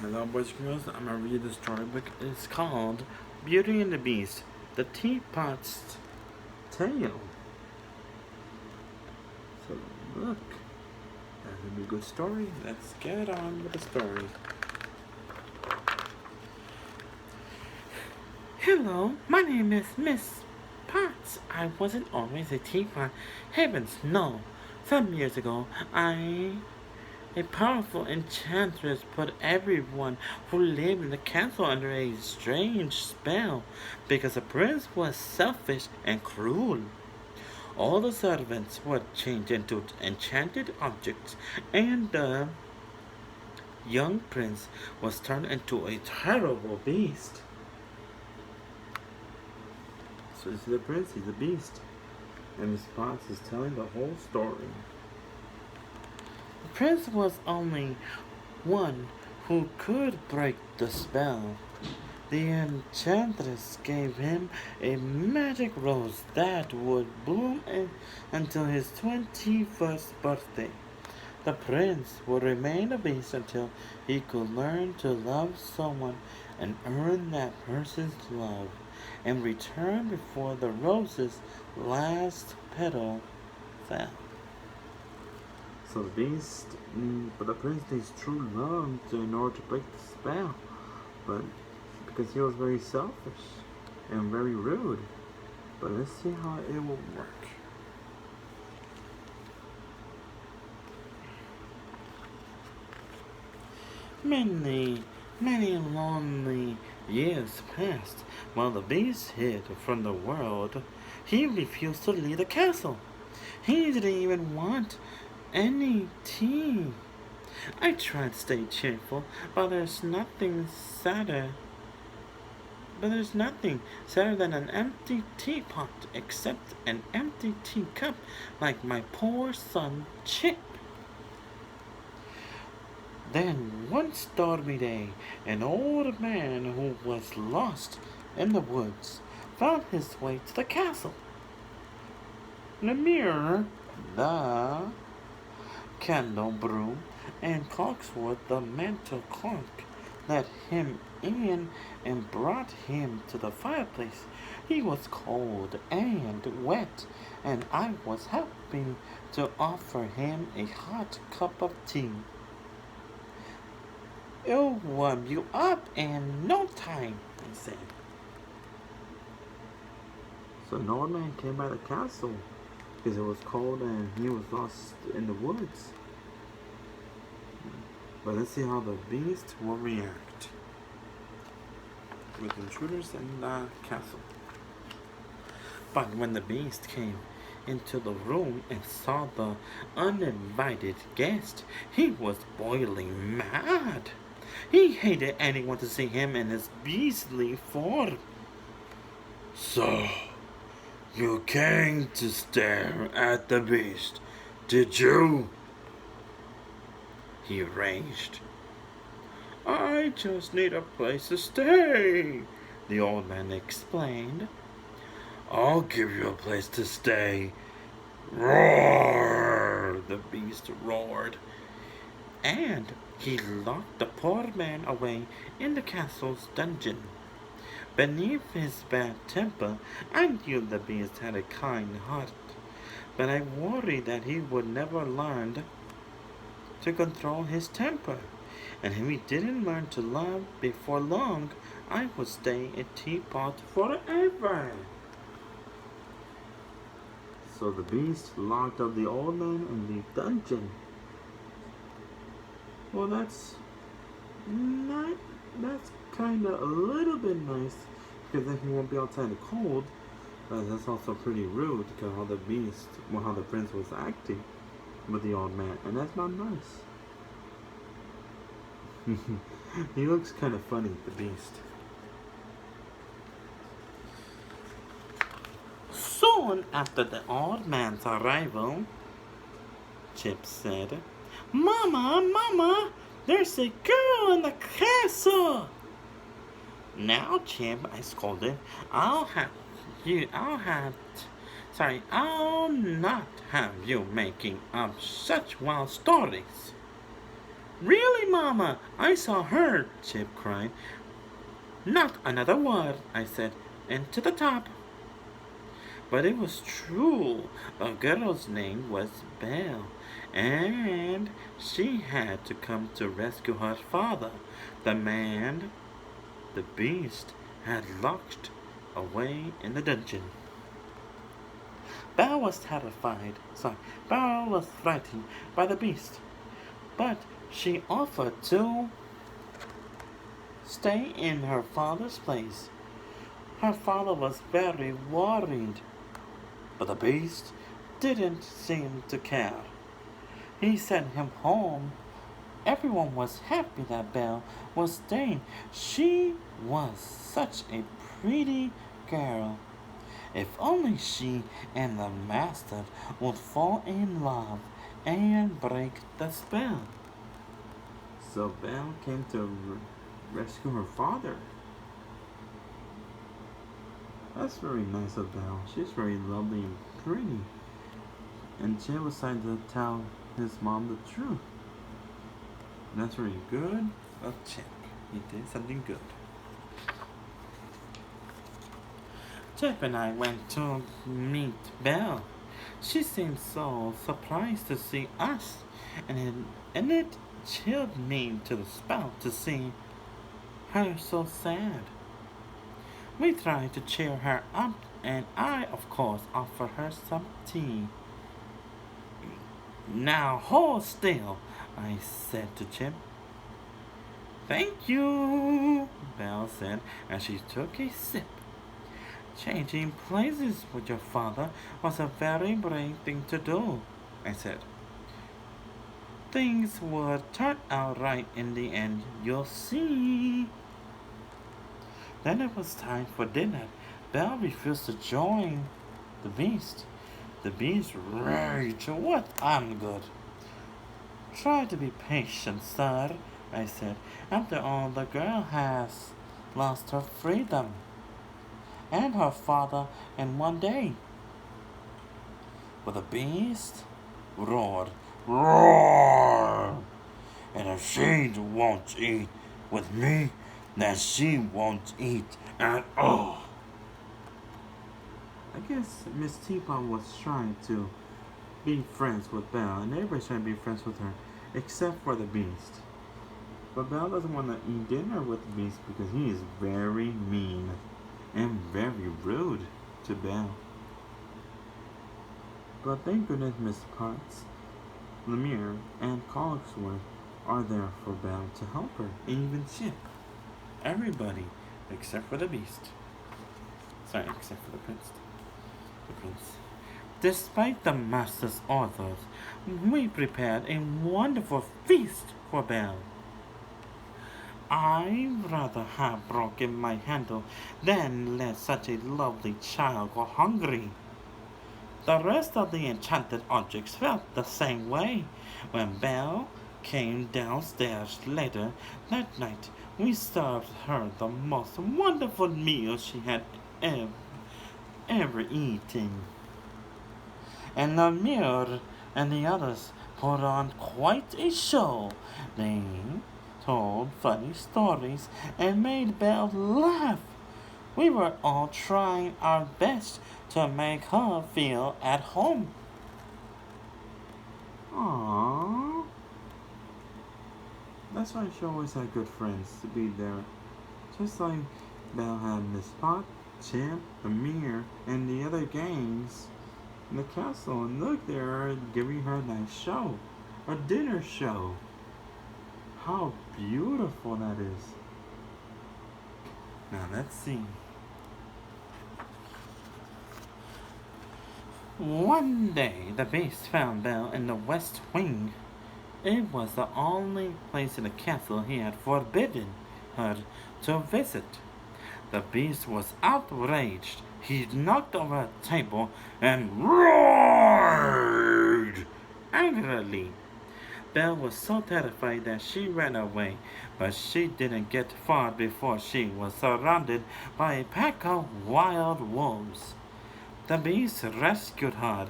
Hello, boys and girls. I'm gonna read the storybook. It's called Beauty and the Beast: The Teapot's Tale. So look, that's gonna be a good story. Let's get on with the story. Hello, my name is Miss Potts. I wasn't always a teapot. Heavens, no. Some years ago, a powerful enchantress put everyone who lived in the castle under a strange spell because the prince was selfish and cruel. All the servants were changed into enchanted objects, and the young prince was turned into a terrible beast. So this is the prince, he's a beast. And Miss Potts is telling the whole story. The prince was only one who could break the spell. The enchantress gave him a magic rose that would bloom until his 21st birthday. The prince would remain a beast until he could learn to love someone and earn that person's love, and return before the rose's last petal fell. So the beast, but the prince needs true love in order to break the spell. But because he was very selfish and very rude. But let's see how it will work. Many lonely years passed while the beast hid from the world. He refused to leave the castle. He didn't even want any tea. I tried to stay cheerful, but there's nothing sadder than an empty teapot, except an empty teacup like my poor son Chip. Then, one stormy day, an old man who was lost in the woods found his way to the castle. The mirror, the candle broom, and Cogsworth the mantle clock let him in and brought him to the fireplace. He was cold and wet, and I was helping to offer him a hot cup of tea. "It'll warm you up in no time," he said. So an old man came by the castle because it was cold and he was lost in the woods. But let's see how the beast will react with intruders in the castle. But when the beast came into the room and saw the uninvited guest, he was boiling mad. He hated anyone to see him in his beastly form. "So, you came to stare at the beast, did you?" he raged. "I just need a place to stay," the old man explained. "I'll give you a place to stay." "Roar!" the beast roared. And he locked the poor man away in the castle's dungeon. Beneath his bad temper, I knew the beast had a kind heart, but I worried that he would never learn to control his temper. And if he didn't learn to love before long, I would stay a teapot forever. So the beast locked up the old man in the dungeon. Well, that's kind of a little bit nice, because then he won't be outside the cold. But that's also pretty rude, because how the prince was acting with the old man, and that's not nice. He looks kind of funny, the beast. Soon after the old man's arrival, Chip said, Mama, there's a girl in the castle." "Now, Chip," I scolded, I'll not have you making up such wild stories." Really, Mama? I saw her, Chip cried. Not another word, I said, and to the top. But it was true. A girl's name was Belle, and she had to come to rescue her father. The man, the beast, had locked away in the dungeon. Belle was terrified. Belle was frightened by the beast, but she offered to stay in her father's place. Her father was very worried, but the beast didn't seem to care. He sent him home. Everyone was happy that Belle was staying. She was such a pretty girl. If only she and the master would fall in love and break the spell. So Belle came to rescue her father. That's very nice of Belle. She's very lovely and pretty. And Jim decided to tell his mom the truth. That's very good of Chip. He did something good. Chip and I went to meet Belle. She seemed so surprised to see us, and it chilled me to the spell to see her so sad. We tried to cheer her up, and I, of course, offered her some tea. Now hold still, I said to Chip. Thank you, Belle said as she took a sip. Changing places with your father was a very brave thing to do, I said. Things would turn out right in the end, you'll see. Then it was time for dinner. Belle refused to join the beast. The beast raged. What? I'm good. Try to be patient, sir, I said. After all, the girl has lost her freedom and her father in one day. But the beast roared, roar! And if she won't eat with me, then she won't eat at all. I guess Miss Teapot was trying to be friends with Belle, and everybody's trying to be friends with her, except for the beast. But Belle doesn't want to eat dinner with the beast because he is very mean and very rude to Belle. But thank goodness Miss Potts, Lemire, and Cogsworth are there for Belle to help her, and even Chip. Everybody except for the beast. Sorry, except for the prince. Despite the master's orders, we prepared a wonderful feast for Belle. I'd rather have broken my handle than let such a lovely child go hungry. The rest of the enchanted objects felt the same way. When Belle came downstairs later that night, we served her the most wonderful meal she had ever eaten. And Lemire and the others put on quite a show. They told funny stories and made Belle laugh. We were all trying our best to make her feel at home. Aww. That's why she always had good friends to be there. Just like Belle had Miss Pot, Chip, Amir, and the other gangs in the castle. And look, they're giving her a nice show. A dinner show. How beautiful that is. Now let's see. One day the beast found Belle in the west wing. It was the only place in the castle he had forbidden her to visit. The beast was outraged. He knocked over a table and roared angrily. Belle was so terrified that she ran away, but she didn't get far before she was surrounded by a pack of wild wolves. The beast rescued her.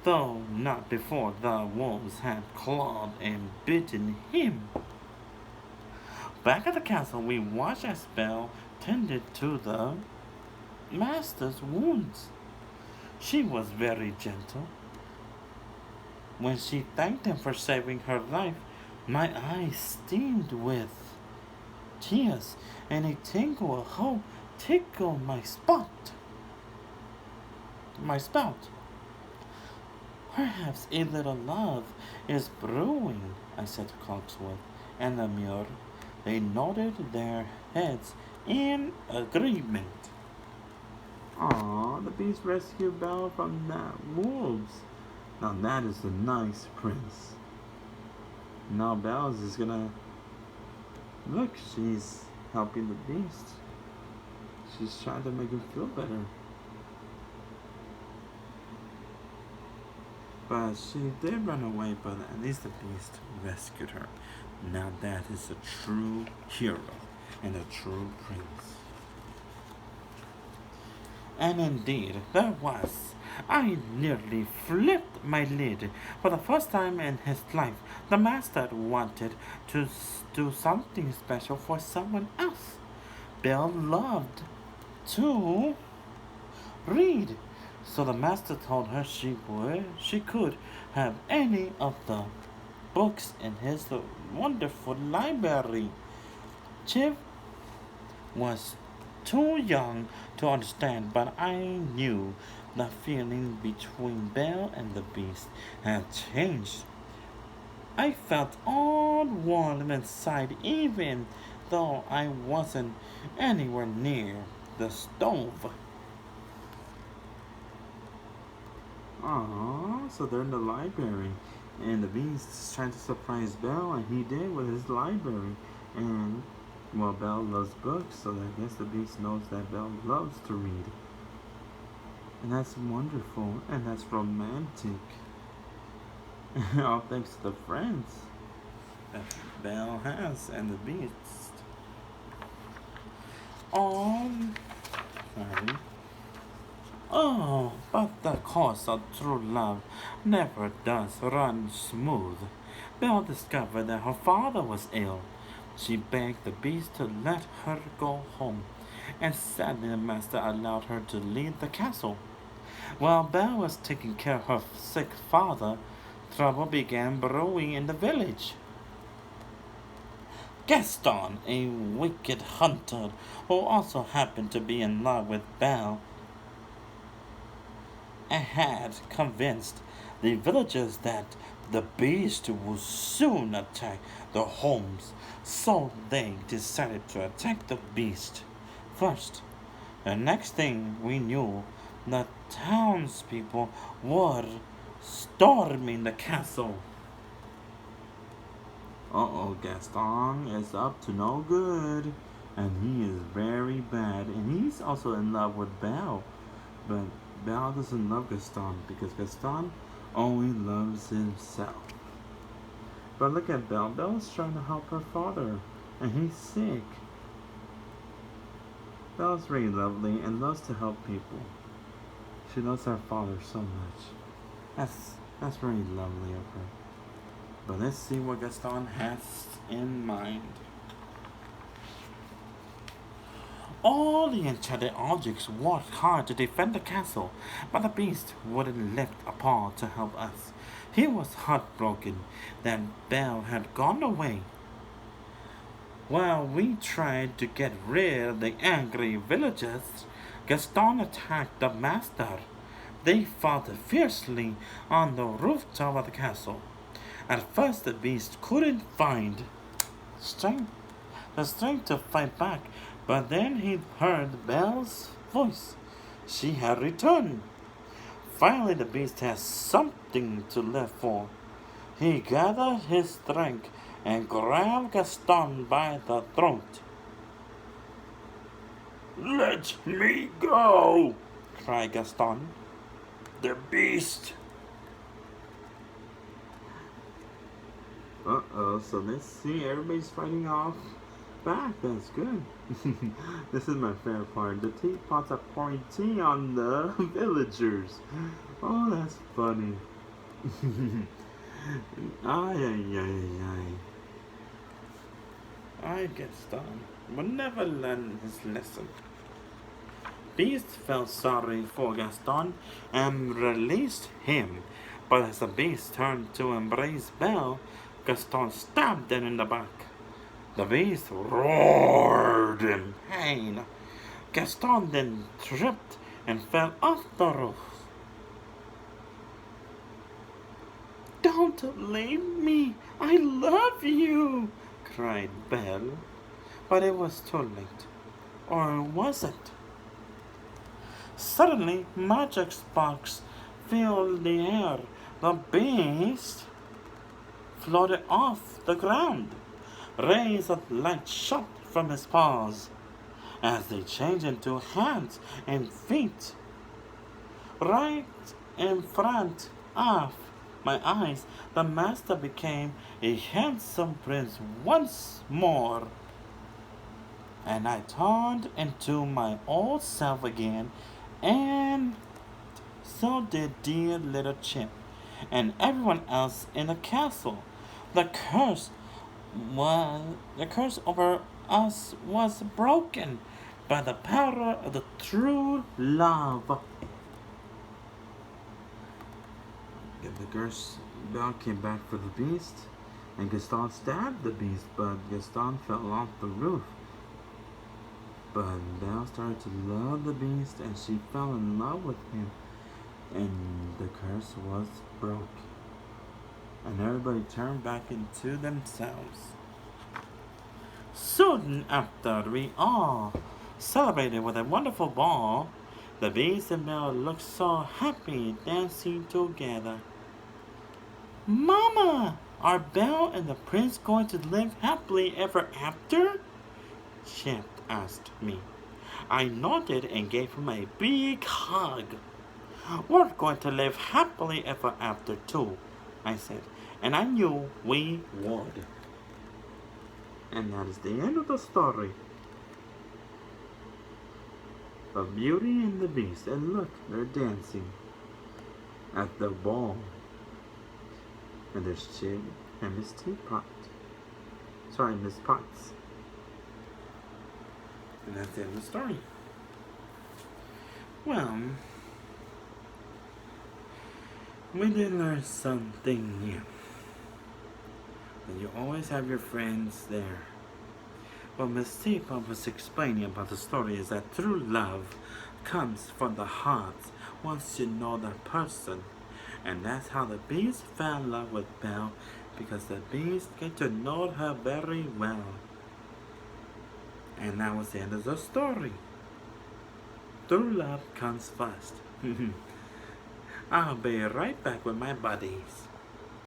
though not before the wolves had clawed and bitten him. Back at the castle, we watched as Belle tended to the master's wounds. She was very gentle. When she thanked him for saving her life, my eyes steamed with tears, and a tingle of hope tickled my spout. Perhaps a little love is brewing, I said to Cogsworth and the Muir. They nodded their heads in agreement. Aw, the beast rescued Belle from the wolves. Now that is a nice prince. Now Belle is gonna look. She's helping the beast. She's trying to make him feel better. But she did run away, but at least the beast rescued her. Now that is a true hero and a true prince. And indeed, there was. I nearly flipped my lid. For the first time in his life, the master wanted to do something special for someone else. Belle loved to read, so the master told her she could have any of the books in his wonderful library. Chip was too young to understand, but I knew the feeling between Belle and the beast had changed. I felt all warm inside, even though I wasn't anywhere near the stove. Aww, so they're in the library, and the beast is trying to surprise Belle, and he did with his library. And well, Belle loves books, so I guess the beast knows that Belle loves to read. And that's wonderful, and that's romantic. All thanks to the friends that Belle has and the beast. Sorry. Oh, but the course of true love never does run smooth. Belle discovered that her father was ill. She begged the beast to let her go home, and sadly the master allowed her to leave the castle. While Belle was taking care of her sick father, trouble began brewing in the village. Gaston, a wicked hunter who also happened to be in love with Belle, had convinced the villagers that the beast would soon attack their homes, so they decided to attack the beast first. The next thing we knew, the townspeople were storming the castle. Uh-oh, Gaston is up to no good, and he is very bad, and he's also in love with Belle, but Belle doesn't love Gaston because Gaston only loves himself. But look at Belle. Belle's trying to help her father, and he's sick. Belle's very lovely and loves to help people. She loves her father so much. That's very lovely of her. But let's see what Gaston has in mind. All the enchanted objects worked hard to defend the castle, but the beast wouldn't lift a paw to help us. He was heartbroken that Belle had gone away. While we tried to get rid of the angry villagers, Gaston attacked the master. They fought fiercely on the rooftop of the castle. At first the beast couldn't find the strength to fight back, but then he heard Belle's voice. She had returned. Finally the beast has something to live for. He gathered his strength and grabbed Gaston by the throat. "Let me go!" cried Gaston. "The beast!" Uh-oh, so let's see, everybody's fighting off back. That's good. This is my favorite part. The teapots are pouring tea on the villagers. Oh, that's funny. Ay, ay, ay, ay. I Gaston would never learn his lesson. Beast felt sorry for Gaston and released him, but as the beast turned to embrace Belle, Gaston stabbed him in the back. The beast roared in pain. Gaston then tripped and fell off the roof. "Don't leave me! I love you!" cried Belle. But it was too late. Or was it? Suddenly, magic sparks filled the air. The beast floated off the ground. Rays of light shot from his paws as they changed into hands and feet. Right in front of my eyes, the master became a handsome prince once more. And I turned into my old self again, and so did dear little Chip and everyone else in the castle. The curse the curse over us was broken by the power of the true love. The curse Belle came back for the beast, and Gaston stabbed the beast, but Gaston fell off the roof. But Belle started to love the beast, and she fell in love with him, and the curse was broke. And everybody turned back into themselves. Soon after we all celebrated with a wonderful ball, the beast and Belle looked so happy dancing together. "Mama, are Belle and the prince going to live happily ever after?" Chip asked me. I nodded and gave him a big hug. "We're going to live happily ever after too," I said, and I knew we would. And that is the end of the story of Beauty and the Beast. And look, they're dancing at the ball. And there's Chip and Miss Teapot. Sorry, Miss Potts. And that's the end of the story. Well, we did learn something new. That you always have your friends there. What Miss Teapot was explaining about the story is that true love comes from the heart once you know that person. And that's how the beast fell in love with Belle, because the beast get to know her very well. And that was the end of the story. True love comes first. I'll be right back with my buddies.